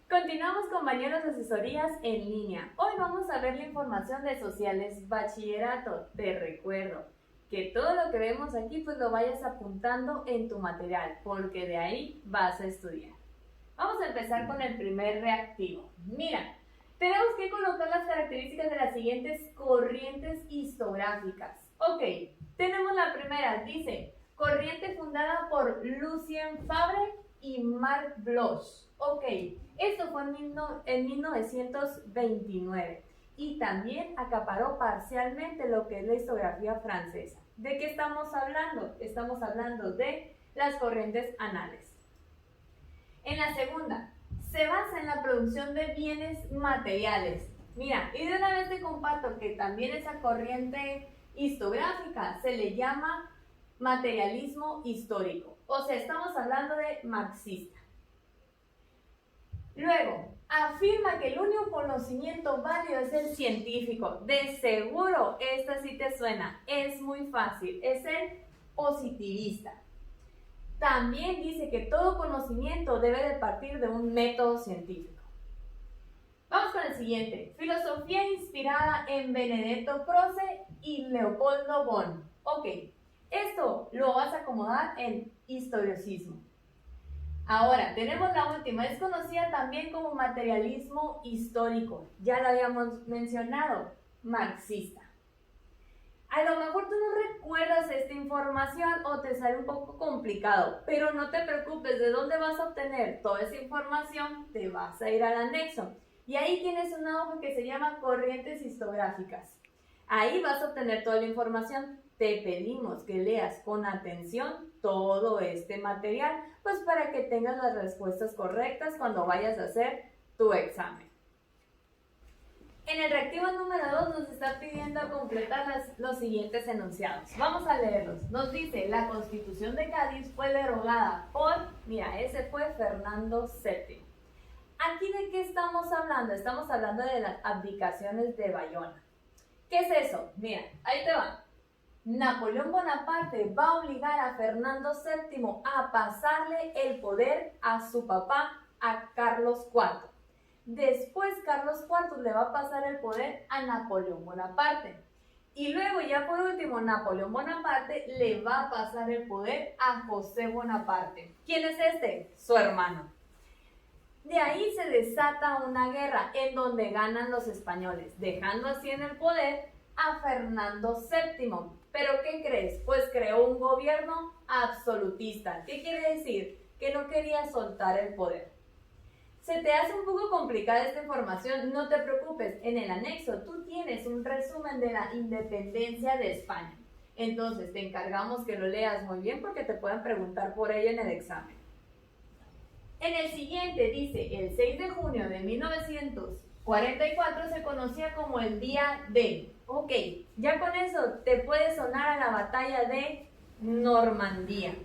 Continuamos compañeros de asesorías en línea. Hoy vamos a ver la información de sociales bachillerato. Te recuerdo que todo lo que vemos aquí pues lo vayas apuntando en tu material porque de ahí vas a estudiar. Vamos a empezar con el primer reactivo. Mira, tenemos que colocar las características de las siguientes corrientes histográficas. Ok, tenemos la primera, dice corriente fundada por Lucien Favre y Marc Bloch. Ok, esto fue en 1929 y también acaparó parcialmente lo que es la historiografía francesa. ¿De qué estamos hablando? Estamos hablando de las corrientes anales. En la segunda, se basa en la producción de bienes materiales. Mira, y de una vez te comparto que también esa corriente histográfica se le llama materialismo histórico. O sea, estamos hablando de marxista. Luego, afirma que el único conocimiento válido es el científico. De seguro, esta sí te suena. Es muy fácil. Es el positivista. También dice que todo conocimiento debe de partir de un método científico. Vamos con el siguiente. Filosofía inspirada en Benedetto Croce y Leopoldo Bon. Ok, esto lo vas a acomodar en historicismo. Ahora, tenemos la última. Es conocida también como materialismo histórico. Ya lo habíamos mencionado, marxista. A lo mejor tú no recuerdas esta información o te sale un poco complicado, pero no te preocupes, ¿de dónde vas a obtener toda esa información? Te vas a ir al anexo. Y ahí tienes una hoja que se llama corrientes histográficas. Ahí vas a obtener toda la información. Te pedimos que leas con atención todo este material, pues para que tengas las respuestas correctas cuando vayas a hacer tu examen. En el reactivo número 2 nos está pidiendo completar los siguientes enunciados. Vamos a leerlos. Nos dice, la Constitución de Cádiz fue derogada por, mira, ese fue Fernando VII. ¿Aquí de qué estamos hablando? Estamos hablando de las abdicaciones de Bayona. ¿Qué es eso? Mira, ahí te va. Napoleón Bonaparte va a obligar a Fernando VII a pasarle el poder a su papá, a Carlos IV. Después Carlos IV le va a pasar el poder a Napoleón Bonaparte. Y luego ya por último Napoleón Bonaparte le va a pasar el poder a José Bonaparte. ¿Quién es este? Su hermano. De ahí se desata una guerra en donde ganan los españoles, dejando así en el poder a Fernando VII. ¿Pero qué crees? Pues creó un gobierno absolutista. ¿Qué quiere decir? Que no quería soltar el poder. ¿Se te hace un poco complicada esta información? No te preocupes, en el anexo tú tienes un resumen de la independencia de España. Entonces te encargamos que lo leas muy bien porque te pueden preguntar por ello en el examen. En el siguiente dice, el 6 de junio de 1944 se conocía como el Día D. Ok, ya con eso te puede sonar a la batalla de Normandía.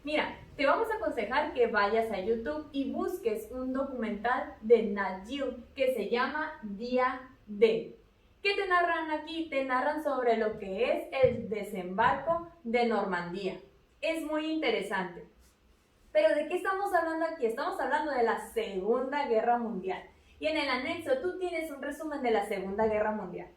Mira, te vamos a aconsejar que vayas a YouTube y busques un documental de Nat Geo que se llama Día D. ¿Qué te narran aquí? Te narran sobre lo que es el desembarco de Normandía. Es muy interesante. Pero ¿de qué estamos hablando aquí? Estamos hablando de la Segunda Guerra Mundial. Y en el anexo tú tienes un resumen de la Segunda Guerra Mundial.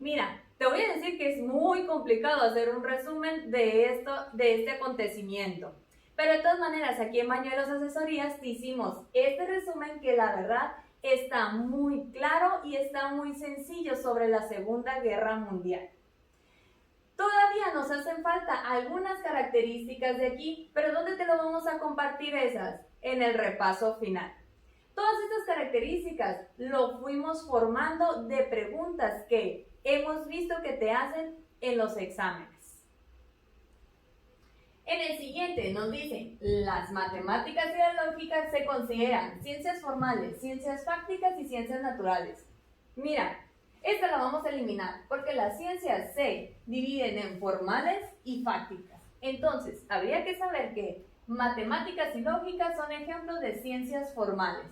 Mira, te voy a decir que es muy complicado hacer un resumen de este acontecimiento. Pero de todas maneras, aquí en Bañuelos Asesorías te hicimos este resumen que la verdad está muy claro y está muy sencillo sobre la Segunda Guerra Mundial. Todavía nos hacen falta algunas características de aquí, pero ¿dónde te lo vamos a compartir esas? En el repaso final. Todas estas características lo fuimos formando de preguntas que hemos visto que te hacen en los exámenes. En el siguiente nos dicen, las matemáticas y la lógica se consideran ciencias formales, ciencias fácticas y ciencias naturales. Mira, esta la vamos a eliminar porque las ciencias se dividen en formales y fácticas. Entonces, habría que saber que matemáticas y lógica son ejemplos de ciencias formales.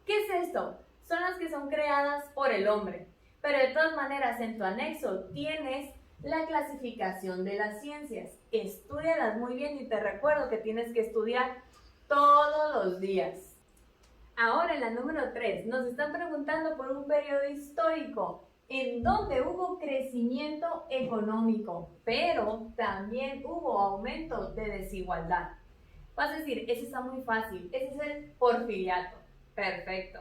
¿Qué es esto? Son las que son creadas por el hombre. Pero de todas maneras, en tu anexo tienes la clasificación de las ciencias. Estúdialas muy bien y te recuerdo que tienes que estudiar todos los días. Ahora en la número 3 nos están preguntando por un periodo histórico en donde hubo crecimiento económico, pero también hubo aumento de desigualdad. Vas a decir, ese está muy fácil, ese es el Porfiriato. Perfecto.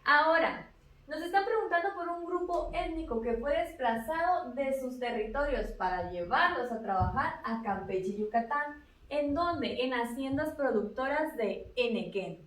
Ahora, nos están preguntando por un grupo étnico que fue desplazado de sus territorios para llevarlos a trabajar a Campeche y Yucatán. ¿En dónde? En haciendas productoras de henequén.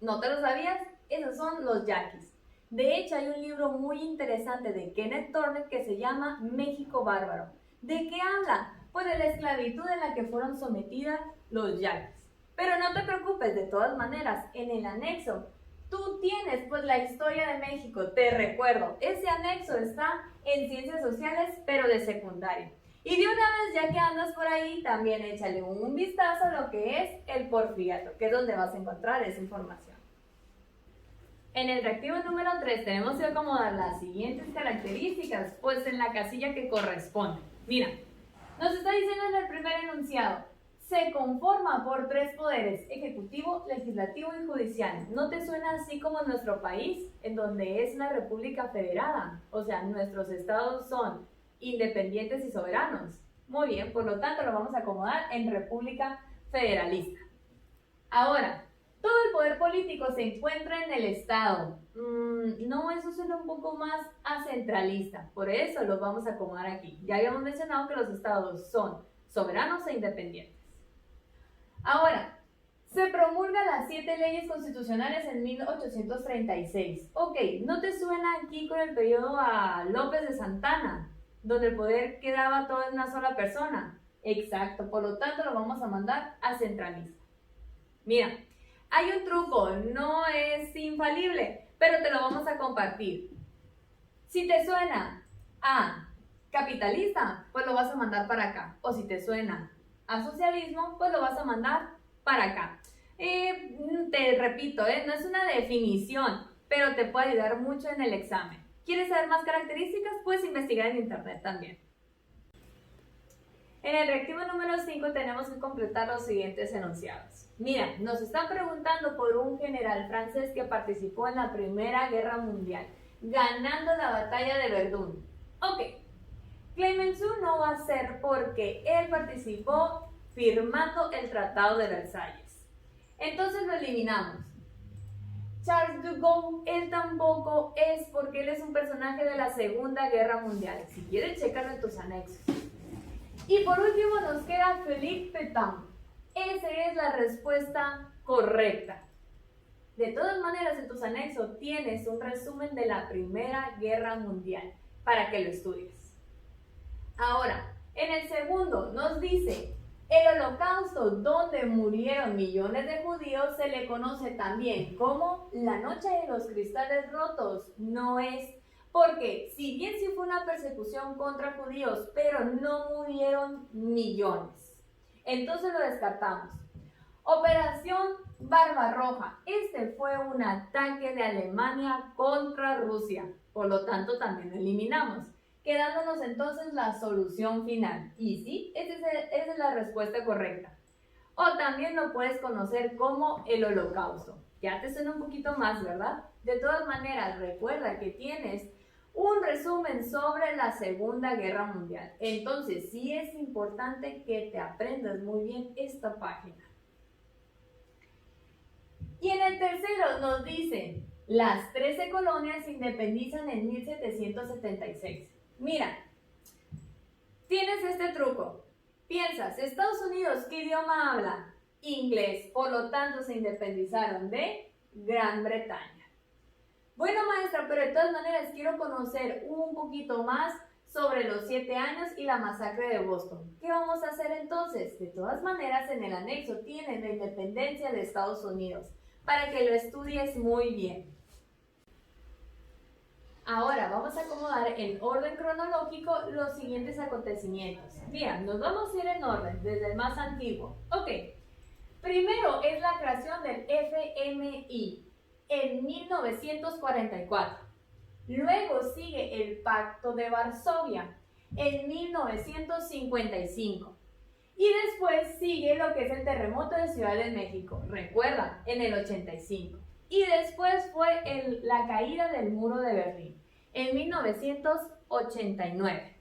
¿No te lo sabías? Esos son los yaquis. De hecho, hay un libro muy interesante de Kenneth Turner que se llama México Bárbaro. ¿De qué habla? Pues de la esclavitud en la que fueron sometidas los yaquis. Pero no te preocupes, de todas maneras, en el anexo tú tienes pues la historia de México. Te recuerdo, ese anexo está en Ciencias Sociales, pero de secundaria. Y de una vez, ya que andas por ahí, también échale un vistazo a lo que es el Porfiriato, que es donde vas a encontrar esa información. En el reactivo número 3 tenemos que acomodar las siguientes características, pues en la casilla que corresponde. Mira, nos está diciendo en el primer enunciado, se conforma por 3 poderes, ejecutivo, legislativo y judicial. ¿No te suena así como en nuestro país, en donde es una república federada? O sea, nuestros estados son independientes y soberanos. Muy bien, por lo tanto lo vamos a acomodar en república federalista. Ahora, todo el poder político se encuentra en el estado. No, eso suena un poco más a centralista, por eso lo vamos a acomodar aquí. Ya habíamos mencionado que los estados son soberanos e independientes. Ahora, se promulgan las 7 leyes constitucionales en 1836. Ok, ¿no te suena aquí con el periodo a López de Santana, donde el poder quedaba todo en una sola persona? Exacto, por lo tanto lo vamos a mandar a centralista. Mira, hay un truco, no es infalible, pero te lo vamos a compartir. Si te suena a capitalista, pues lo vas a mandar para acá. O si te suena a socialismo, pues lo vas a mandar para acá. Te repito, no es una definición, pero te puede ayudar mucho en el examen. ¿Quieres saber más características? Puedes investigar en internet también. En el reactivo número 5 tenemos que completar los siguientes enunciados. Mira, nos están preguntando por un general francés que participó en la Primera Guerra Mundial, ganando la batalla de Verdún. Ok, Clemenceau no va a ser porque él participó firmando el Tratado de Versalles. Entonces lo eliminamos. Charles de Gaulle, él tampoco es porque él es un personaje de la Segunda Guerra Mundial. Si quieres, chécalo en tus anexos. Y por último nos queda Philippe Pétain. Esa es la respuesta correcta. De todas maneras, en tus anexos tienes un resumen de la Primera Guerra Mundial para que lo estudies. Ahora, en el segundo nos dice, el Holocausto, donde murieron millones de judíos, se le conoce también como la Noche de los Cristales Rotos. No es porque, si bien sí fue una persecución contra judíos, pero no murieron millones. Entonces lo descartamos. Operación Barbarroja. Este fue un ataque de Alemania contra Rusia. Por lo tanto, también lo eliminamos, quedándonos entonces la solución final. Y sí, esa es la respuesta correcta. O también lo puedes conocer como el Holocausto. Ya te suena un poquito más, ¿verdad? De todas maneras, recuerda que tienes un resumen sobre la Segunda Guerra Mundial. Entonces, sí es importante que te aprendas muy bien esta página. Y en el tercero nos dicen, las 13 colonias se independizan en 1776. Mira, tienes este truco. Piensas, Estados Unidos, ¿qué idioma habla? Inglés, por lo tanto se independizaron de Gran Bretaña. Bueno, maestra, pero de todas maneras quiero conocer un poquito más sobre los 7 años y la masacre de Boston. ¿Qué vamos a hacer entonces? De todas maneras, en el anexo tienen la independencia de Estados Unidos, para que lo estudies muy bien. Ahora vamos a acomodar en orden cronológico los siguientes acontecimientos. Mira, nos vamos a ir en orden, desde el más antiguo. Ok, primero es la creación del FMI en 1944. Luego sigue el Pacto de Varsovia en 1955. Y después sigue lo que es el terremoto de Ciudad de México, recuerda, en el 85. y después fue la caída del muro de Berlín en 1989.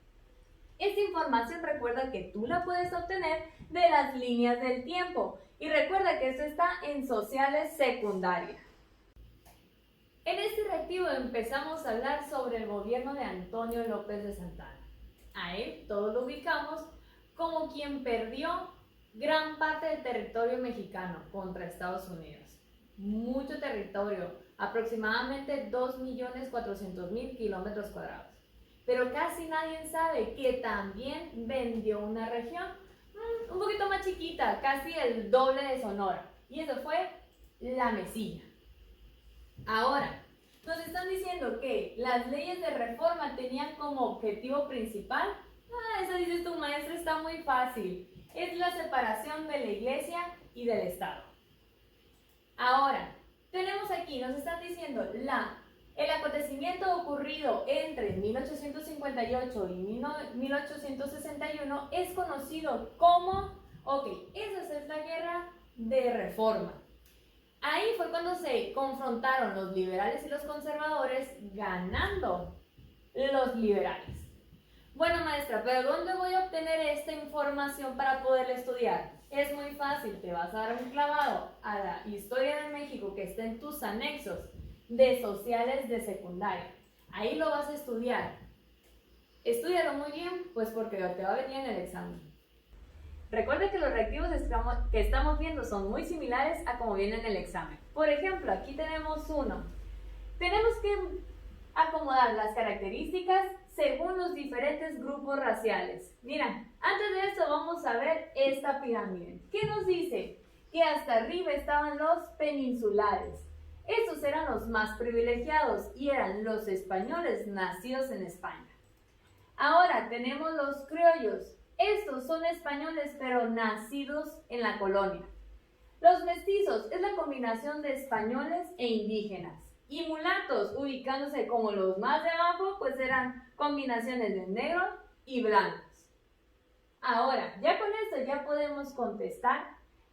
Esta información recuerda que tú la puedes obtener de las líneas del tiempo y recuerda que esto está en sociales secundaria. En este reactivo empezamos a hablar sobre el gobierno de Antonio López de Santana. A él todos lo ubicamos como quien perdió gran parte del territorio mexicano contra Estados Unidos. Mucho territorio, aproximadamente 2.400.000 kilómetros cuadrados. Pero casi nadie sabe que también vendió una región un poquito más chiquita, casi el doble de Sonora. Y eso fue la Mesilla. Ahora, nos están diciendo que las leyes de reforma tenían como objetivo principal, eso dice tu maestro, está muy fácil, es la separación de la iglesia y del Estado. Ahora, tenemos aquí, nos están diciendo, el acontecimiento ocurrido entre 1858 y 1861 es conocido como, esa es la guerra de reforma. Ahí fue cuando se confrontaron los liberales y los conservadores, ganando los liberales. Bueno, maestra, ¿pero dónde voy a obtener esta información para poder estudiar? Es muy fácil, te vas a dar un clavado a la historia de México que está en tus anexos de sociales de secundaria. Ahí lo vas a estudiar. Estúdialo muy bien, pues porque te va a venir en el examen. Recuerda que los reactivos que estamos viendo son muy similares a como vienen en el examen. Por ejemplo, aquí tenemos uno. Tenemos que acomodar las características según los diferentes grupos raciales. Mira, antes de esto vamos a ver esta pirámide. ¿Qué nos dice? Que hasta arriba estaban los peninsulares. Estos eran los más privilegiados y eran los españoles nacidos en España. Ahora tenemos los criollos. Estos son españoles pero nacidos en la colonia. Los mestizos es la combinación de españoles e indígenas. Y mulatos, ubicándose como los más de abajo, pues eran combinaciones de negro y blancos. Ahora, ya con esto ya podemos contestar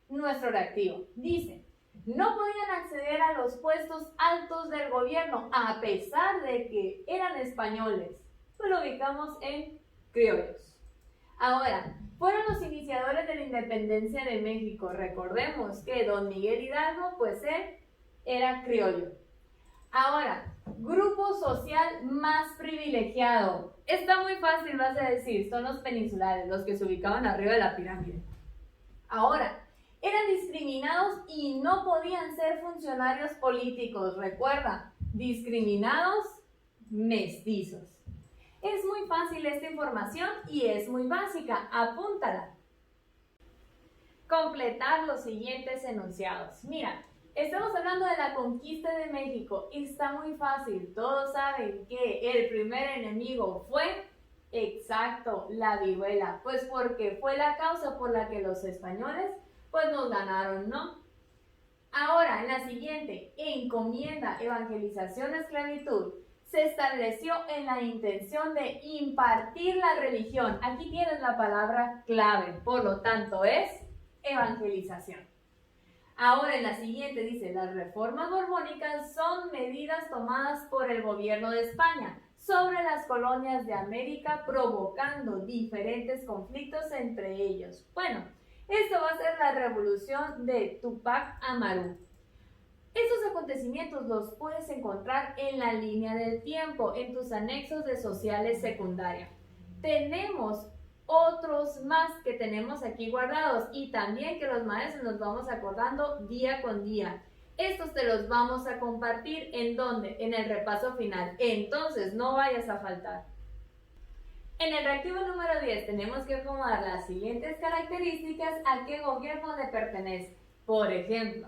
nuestro reactivo. Dice, no podían acceder a los puestos altos del gobierno a pesar de que eran españoles. Pues lo ubicamos en criollos. Ahora, fueron los iniciadores de la independencia de México. Recordemos que don Miguel Hidalgo, pues él era criollo. Ahora, grupo social más privilegiado. Está muy fácil, vas a decir, son los peninsulares, los que se ubicaban arriba de la pirámide. Ahora, eran discriminados y no podían ser funcionarios políticos. Recuerda, discriminados, mestizos. Es muy fácil esta información y es muy básica, apúntala. Completar los siguientes enunciados. Mira, estamos hablando de la conquista de México y está muy fácil. Todos saben que el primer enemigo fue, exacto, la viruela. Pues porque fue la causa por la que los españoles pues nos ganaron, ¿no? Ahora, en la siguiente, encomienda, evangelización, esclavitud. Se estableció en la intención de impartir la religión. Aquí tienes la palabra clave, por lo tanto es evangelización. Ahora en la siguiente dice, las reformas borbónicas son medidas tomadas por el gobierno de España sobre las colonias de América, provocando diferentes conflictos entre ellos. Bueno, esto va a ser la revolución de Tupac Amaru. Estos acontecimientos los puedes encontrar en la línea del tiempo, en tus anexos de sociales secundaria. Tenemos otros más que tenemos aquí guardados y también que los maestros nos vamos acordando día con día. Estos te los vamos a compartir ¿en dónde? En el repaso final. Entonces, no vayas a faltar. En el reactivo número 10 tenemos que acomodar las siguientes características a qué gobierno le pertenece. Por ejemplo,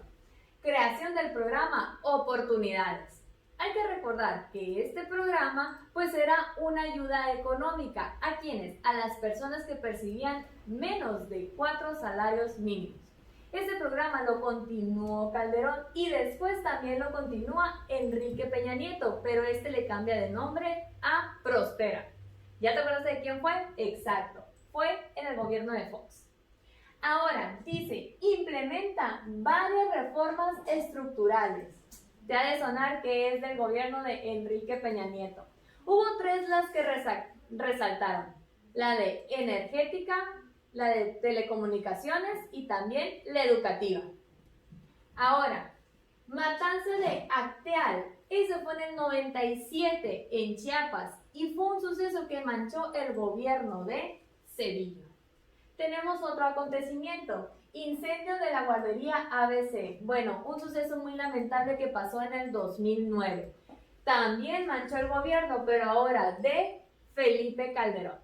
creación del programa Oportunidades. Hay que recordar que este programa pues era una ayuda económica. ¿A quiénes? A las personas que percibían menos de 4 salarios mínimos. Este programa lo continuó Calderón y después también lo continúa Enrique Peña Nieto, pero este le cambia de nombre a Prospera. ¿Ya te acuerdas de quién fue? Exacto, fue en el gobierno de Fox. Ahora, dice, implementa varias reformas estructurales. Te ha de sonar que es del gobierno de Enrique Peña Nieto. Hubo tres las que resaltaron: la de energética, la de telecomunicaciones y también la educativa. Ahora, matanza de Acteal, eso fue en el 97 en Chiapas y fue un suceso que manchó el gobierno de Cedillo. Tenemos otro acontecimiento: incendio de la guardería ABC. Bueno, un suceso muy lamentable que pasó en el 2009. También manchó el gobierno, pero ahora de Felipe Calderón.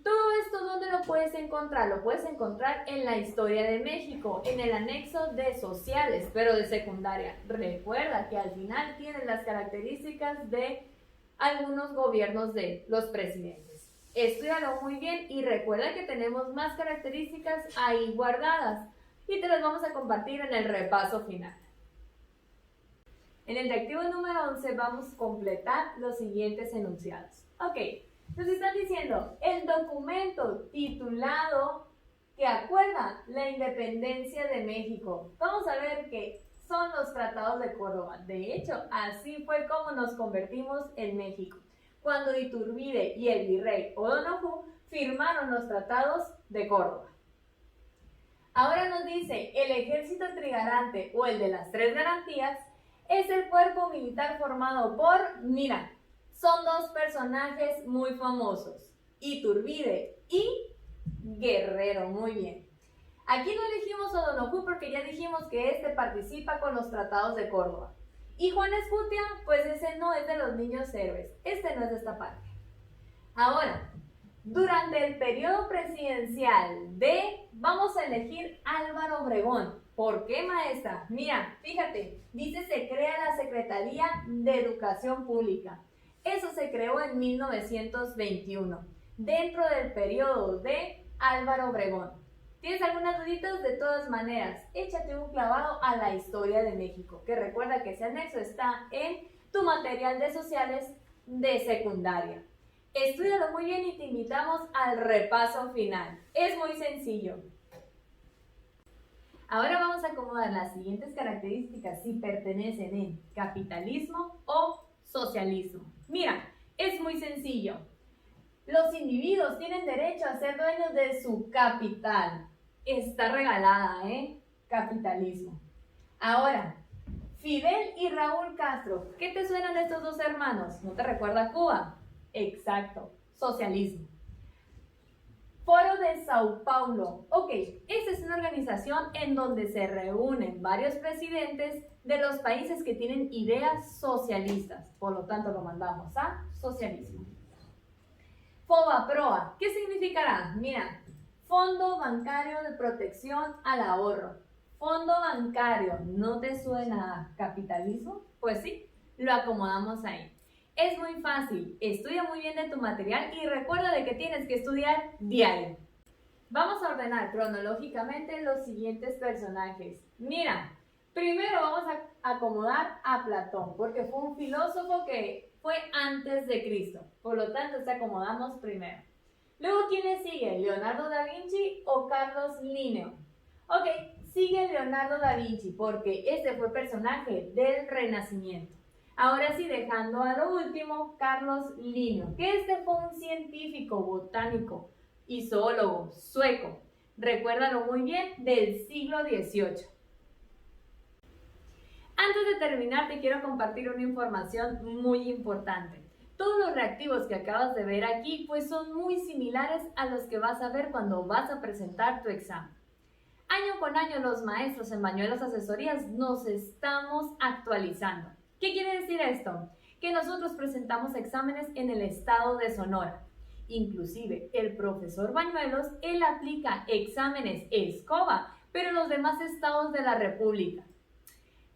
Todo esto, ¿dónde lo puedes encontrar? Lo puedes encontrar en la Historia de México, en el anexo de sociales, pero de secundaria. Recuerda que al final tienen las características de algunos gobiernos de los presidentes. Estúdialo muy bien y recuerda que tenemos más características ahí guardadas y te las vamos a compartir en el repaso final. En el reactivo número 11 vamos a completar los siguientes enunciados. Ok. Nos están diciendo el documento titulado que acuerda la independencia de México. Vamos a ver que son los tratados de Córdoba. De hecho, así fue como nos convertimos en México, cuando Iturbide y el virrey O'Donoghue firmaron los tratados de Córdoba. Ahora nos dice, el ejército trigarante o el de las tres garantías es el cuerpo militar formado por, mira, son dos personajes muy famosos, Iturbide y Guerrero. Muy bien. Aquí no elegimos O'Donoghue porque ya dijimos que este participa con los tratados de Córdoba. Y Juan Escutia, pues ese no es de los niños héroes. Este no es de esta parte. Ahora, durante el periodo presidencial vamos a elegir Álvaro Obregón. ¿Por qué, maestra? Mira, fíjate, dice se crea la Secretaría de Educación Pública. Eso se creó en 1921, dentro del periodo de Álvaro Obregón. ¿Tienes algunas duditas? De todas maneras, échate un clavado a la Historia de México, que recuerda que ese anexo está en tu material de sociales de secundaria. Estúdialo muy bien y te invitamos al repaso final. Es muy sencillo. Ahora vamos a acomodar las siguientes características si pertenecen en capitalismo o socialismo. Mira, es muy sencillo. Los individuos tienen derecho a ser dueños de su capital. Está regalada, ¿eh? Capitalismo. Ahora, Fidel y Raúl Castro. ¿Qué te suenan estos dos hermanos? ¿No te recuerda a Cuba? Exacto, socialismo. Foro de Sao Paulo. Ok, esta es una organización en donde se reúnen varios presidentes de los países que tienen ideas socialistas. Por lo tanto, lo mandamos a socialismo. FOBAPROA. ¿Qué significará? Mira, Fondo Bancario de Protección al Ahorro. Fondo bancario, ¿no te suena a capitalismo? Pues sí, lo acomodamos ahí. Es muy fácil, estudia muy bien de tu material y recuerda de que tienes que estudiar diario. Vamos a ordenar cronológicamente los siguientes personajes. Mira, primero vamos a acomodar a Platón, porque fue un filósofo que fue antes de Cristo. Por lo tanto, te acomodamos primero. Luego, ¿quién sigue? ¿Leonardo da Vinci o Carlos Linneo? Ok, sigue Leonardo da Vinci, porque este fue personaje del Renacimiento. Ahora sí, dejando a lo último, Carlos Linneo, que este fue un científico, botánico y zoólogo sueco. Recuérdalo muy bien, del siglo XVIII. Antes de terminar, te quiero compartir una información muy importante. Todos los reactivos que acabas de ver aquí, pues son muy similares a los que vas a ver cuando vas a presentar tu examen. Año con año los maestros en Bañuelos Asesorías nos estamos actualizando. ¿Qué quiere decir esto? Que nosotros presentamos exámenes en el estado de Sonora. Inclusive el profesor Bañuelos, él aplica exámenes escoba, pero en los demás estados de la República.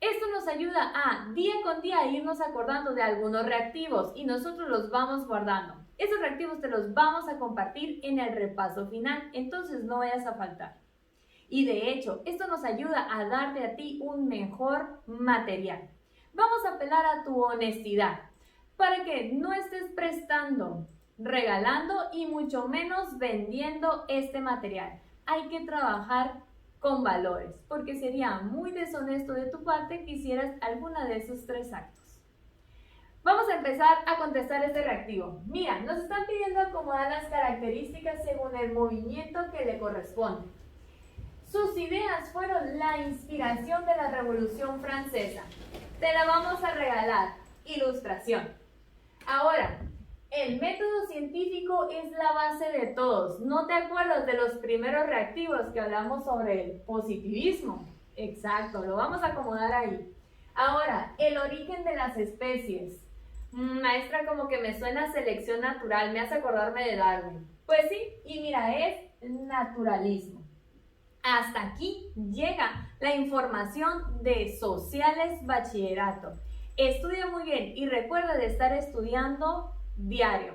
Esto nos ayuda a día con día irnos acordando de algunos reactivos y nosotros los vamos guardando. Esos reactivos te los vamos a compartir en el repaso final, entonces no vayas a faltar. Y de hecho, esto nos ayuda a darte a ti un mejor material. Vamos a apelar a tu honestidad para que no estés prestando, regalando y mucho menos vendiendo este material. Hay que trabajar con valores, porque sería muy deshonesto de tu parte que hicieras alguna de esos 3 actos. Vamos a empezar a contestar este reactivo. Mira, nos están pidiendo acomodar las características según el movimiento que le corresponde. Sus ideas fueron la inspiración de la Revolución Francesa. Te la vamos a regalar. Ilustración. Ahora, el método científico es la base de todos. ¿No te acuerdas de los primeros reactivos que hablamos sobre el positivismo? Exacto, lo vamos a acomodar ahí. Ahora, el origen de las especies. Maestra, como que me suena a selección natural, me hace acordarme de Darwin. Pues sí, y mira, es naturalismo. Hasta aquí llega la información de Sociales Bachillerato. Estudia muy bien y recuerda de estar estudiando diario.